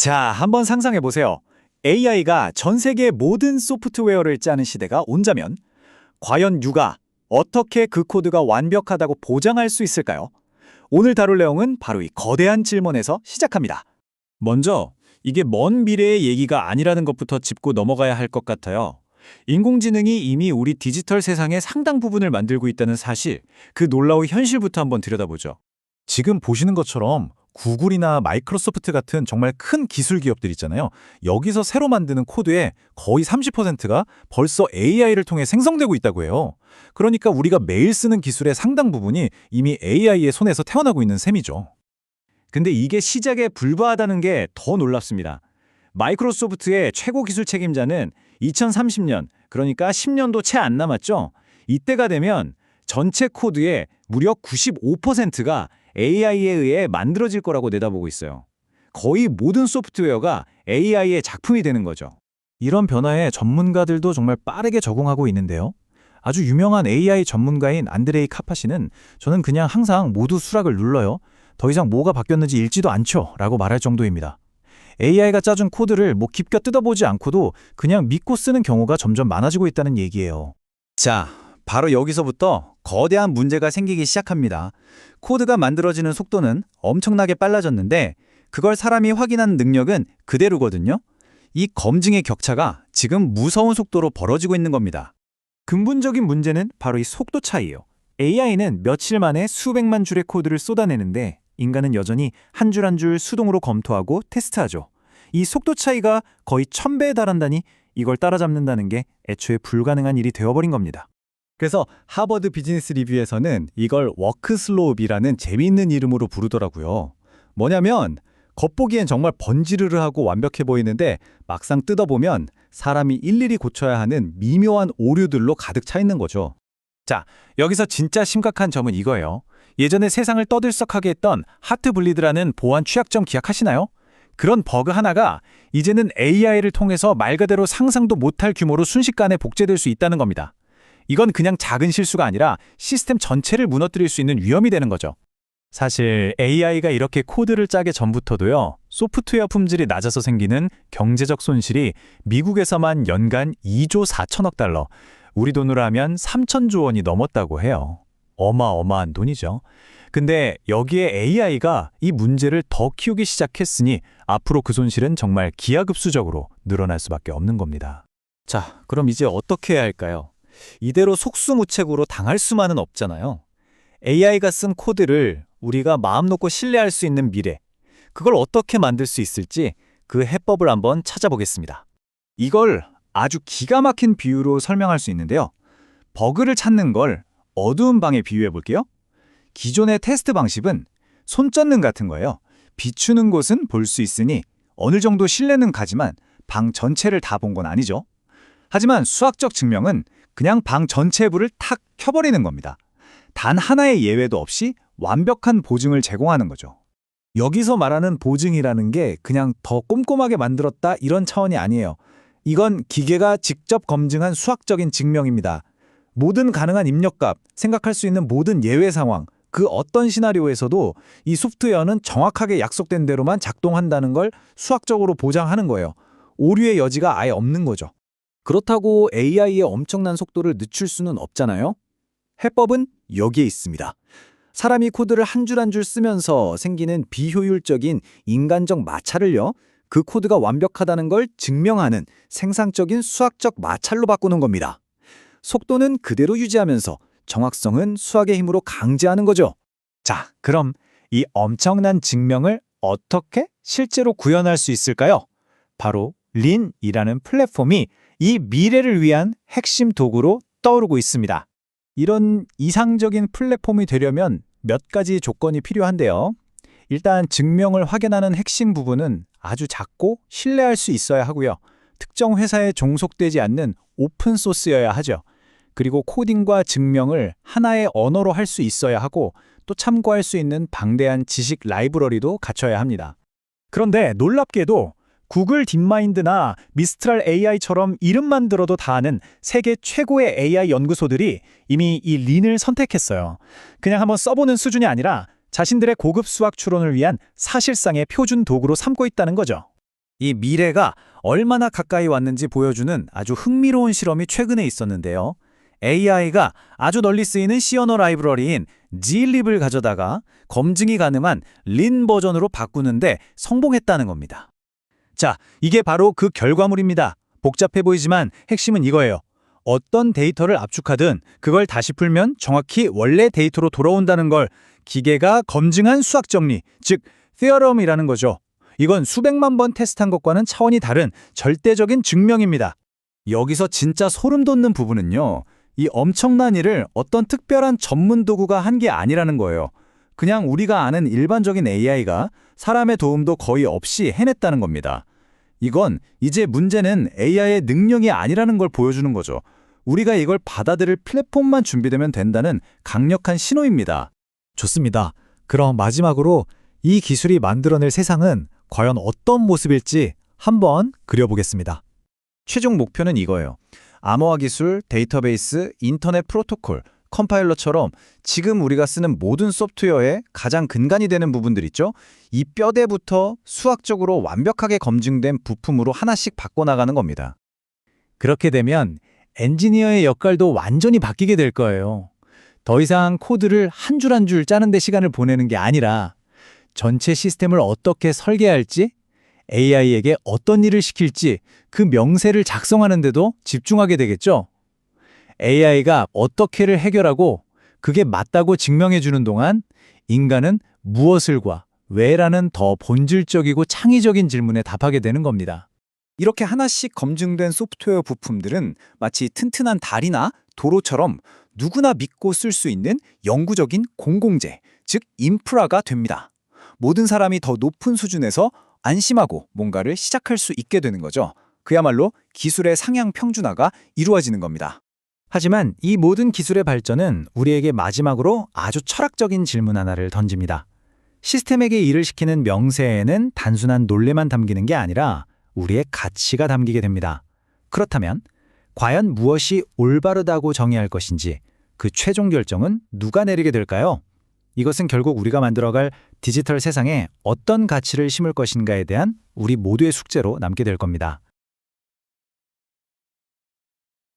자, 한번 상상해 보세요. AI가 전 세계 모든 소프트웨어를 짜는 시대가 온다면 과연 누가 어떻게 그 코드가 완벽하다고 보장할 수 있을까요? 오늘 다룰 내용은 바로 이 거대한 질문에서 시작합니다. 먼저 이게 먼 미래의 얘기가 아니라는 것부터 짚고 넘어가야 할 것 같아요. 인공지능이 이미 우리 디지털 세상의 상당 부분을 만들고 있다는 사실, 그 놀라운 현실부터 한번 들여다보죠. 지금 보시는 것처럼 구글이나 마이크로소프트 같은 정말 큰 기술 기업들 있잖아요. 여기서 새로 만드는 코드의 거의 30%가 벌써 AI를 통해 생성되고 있다고 해요. 그러니까 우리가 매일 쓰는 기술의 상당 부분이 이미 AI의 손에서 태어나고 있는 셈이죠. 근데 이게 시작에 불과하다는 게 더 놀랍습니다. 마이크로소프트의 최고 기술 책임자는 2030년, 그러니까 10년도 채 안 남았죠. 이때가 되면 전체 코드의 무려 95%가 AI에 의해 만들어질 거라고 내다보고 있어요. 거의 모든 소프트웨어가 AI의 작품이 되는 거죠. 이런 변화에 전문가들도 정말 빠르게 적응하고 있는데요. 아주 유명한 AI 전문가인 안드레이 카파시는 저는 그냥 항상 모두 수락을 눌러요. 더 이상 뭐가 바뀌었는지 읽지도 않죠. 라고 말할 정도입니다. AI가 짜준 코드를 깊게 뜯어보지 않고도 그냥 믿고 쓰는 경우가 점점 많아지고 있다는 얘기예요. 자, 바로 여기서부터 거대한 문제가 생기기 시작합니다. 코드가 만들어지는 속도는 엄청나게 빨라졌는데 그걸 사람이 확인하는 능력은 그대로거든요. 이 검증의 격차가 지금 무서운 속도로 벌어지고 있는 겁니다. 근본적인 문제는 바로 이 속도 차이예요. AI는 며칠 만에 수백만 줄의 코드를 쏟아내는데 인간은 여전히 한 줄 한 줄 수동으로 검토하고 테스트하죠. 이 속도 차이가 거의 1000배에 달한다니 이걸 따라잡는다는 게 애초에 불가능한 일이 되어버린 겁니다. 그래서 하버드 비즈니스 리뷰에서는 이걸 워크슬로우비라는 재미있는 이름으로 부르더라고요. 뭐냐면 겉보기엔 정말 번지르르하고 완벽해 보이는데 막상 뜯어보면 사람이 일일이 고쳐야 하는 미묘한 오류들로 가득 차 있는 거죠. 자, 여기서 진짜 심각한 점은 이거예요. 예전에 세상을 떠들썩하게 했던 하트블리드라는 보안 취약점 기억하시나요? 그런 버그 하나가 이제는 AI를 통해서 말 그대로 상상도 못할 규모로 순식간에 복제될 수 있다는 겁니다. 이건 그냥 작은 실수가 아니라 시스템 전체를 무너뜨릴 수 있는 위험이 되는 거죠. 사실 AI가 이렇게 코드를 짜기 전부터도요, 소프트웨어 품질이 낮아서 생기는 경제적 손실이 미국에서만 연간 2조 4천억 달러, 우리 돈으로 하면 3천조 원이 넘었다고 해요. 어마어마한 돈이죠. 근데 여기에 AI가 이 문제를 더 키우기 시작했으니 앞으로 그 손실은 정말 기하급수적으로 늘어날 수밖에 없는 겁니다. 자, 그럼 이제 어떻게 해야 할까요? 이대로 속수무책으로 당할 수만은 없잖아요. AI가 쓴 코드를 우리가 마음 놓고 신뢰할 수 있는 미래, 그걸 어떻게 만들 수 있을지 그 해법을 한번 찾아보겠습니다. 이걸 아주 기가 막힌 비유로 설명할 수 있는데요. 버그를 찾는 걸 어두운 방에 비유해 볼게요. 기존의 테스트 방식은 손전등 같은 거예요. 비추는 곳은 볼 수 있으니 어느 정도 신뢰는 가지만 방 전체를 다 본 건 아니죠. 하지만 수학적 증명은 그냥 방 전체 불을 탁 켜버리는 겁니다. 단 하나의 예외도 없이 완벽한 보증을 제공하는 거죠. 여기서 말하는 보증이라는 게 그냥 더 꼼꼼하게 만들었다 이런 차원이 아니에요. 이건 기계가 직접 검증한 수학적인 증명입니다. 모든 가능한 입력값, 생각할 수 있는 모든 예외 상황, 그 어떤 시나리오에서도 이 소프트웨어는 정확하게 약속된 대로만 작동한다는 걸 수학적으로 보장하는 거예요. 오류의 여지가 아예 없는 거죠. 그렇다고 AI의 엄청난 속도를 늦출 수는 없잖아요. 해법은 여기에 있습니다. 사람이 코드를 한 줄 한 줄 쓰면서 생기는 비효율적인 인간적 마찰을요, 그 코드가 완벽하다는 걸 증명하는 생산적인 수학적 마찰로 바꾸는 겁니다. 속도는 그대로 유지하면서 정확성은 수학의 힘으로 강제하는 거죠. 자, 그럼 이 엄청난 증명을 어떻게 실제로 구현할 수 있을까요? 바로 린이라는 플랫폼이 이 미래를 위한 핵심 도구로 떠오르고 있습니다. 이런 이상적인 플랫폼이 되려면 몇 가지 조건이 필요한데요. 일단 증명을 확인하는 핵심 부분은 아주 작고 신뢰할 수 있어야 하고요. 특정 회사에 종속되지 않는 오픈소스여야 하죠. 그리고 코딩과 증명을 하나의 언어로 할 수 있어야 하고 또 참고할 수 있는 방대한 지식 라이브러리도 갖춰야 합니다. 그런데 놀랍게도 구글 딥마인드나 미스트랄 AI처럼 이름만 들어도 다 아는 세계 최고의 AI 연구소들이 이미 이 린을 선택했어요. 그냥 한번 써보는 수준이 아니라 자신들의 고급 수학 추론을 위한 사실상의 표준 도구로 삼고 있다는 거죠. 이 미래가 얼마나 가까이 왔는지 보여주는 아주 흥미로운 실험이 최근에 있었는데요. AI가 아주 널리 쓰이는 C 언어 라이브러리인 glib을 가져다가 검증이 가능한 린 버전으로 바꾸는데 성공했다는 겁니다. 자, 이게 바로 그 결과물입니다. 복잡해 보이지만 핵심은 이거예요. 어떤 데이터를 압축하든 그걸 다시 풀면 정확히 원래 데이터로 돌아온다는 걸 기계가 검증한 수학 정리, 즉 theorem이라는 거죠. 이건 수백만 번 테스트한 것과는 차원이 다른 절대적인 증명입니다. 여기서 진짜 소름 돋는 부분은요. 이 엄청난 일을 어떤 특별한 전문 도구가 한 게 아니라는 거예요. 그냥 우리가 아는 일반적인 AI가 사람의 도움도 거의 없이 해냈다는 겁니다. 이건 이제 문제는 AI의 능력이 아니라는 걸 보여주는 거죠. 우리가 이걸 받아들일 플랫폼만 준비되면 된다는 강력한 신호입니다. 좋습니다. 그럼 마지막으로 이 기술이 만들어낼 세상은 과연 어떤 모습일지 한번 그려보겠습니다. 최종 목표는 이거예요. 암호화 기술, 데이터베이스, 인터넷 프로토콜, 컴파일러처럼 지금 우리가 쓰는 모든 소프트웨어의 가장 근간이 되는 부분들 있죠? 이 뼈대부터 수학적으로 완벽하게 검증된 부품으로 하나씩 바꿔나가는 겁니다. 그렇게 되면 엔지니어의 역할도 완전히 바뀌게 될 거예요. 더 이상 코드를 한 줄 한 줄 짜는 데 시간을 보내는 게 아니라 전체 시스템을 어떻게 설계할지, AI에게 어떤 일을 시킬지 그 명세를 작성하는 데도 집중하게 되겠죠? AI가 어떻게를 해결하고 그게 맞다고 증명해 주는 동안 인간은 무엇을과 왜라는 더 본질적이고 창의적인 질문에 답하게 되는 겁니다. 이렇게 하나씩 검증된 소프트웨어 부품들은 마치 튼튼한 다리나 도로처럼 누구나 믿고 쓸 수 있는 영구적인 공공재, 즉 인프라가 됩니다. 모든 사람이 더 높은 수준에서 안심하고 뭔가를 시작할 수 있게 되는 거죠. 그야말로 기술의 상향 평준화가 이루어지는 겁니다. 하지만 이 모든 기술의 발전은 우리에게 마지막으로 아주 철학적인 질문 하나를 던집니다. 시스템에게 일을 시키는 명세에는 단순한 논리만 담기는 게 아니라 우리의 가치가 담기게 됩니다. 그렇다면 과연 무엇이 올바르다고 정의할 것인지 그 최종 결정은 누가 내리게 될까요? 이것은 결국 우리가 만들어갈 디지털 세상에 어떤 가치를 심을 것인가에 대한 우리 모두의 숙제로 남게 될 겁니다.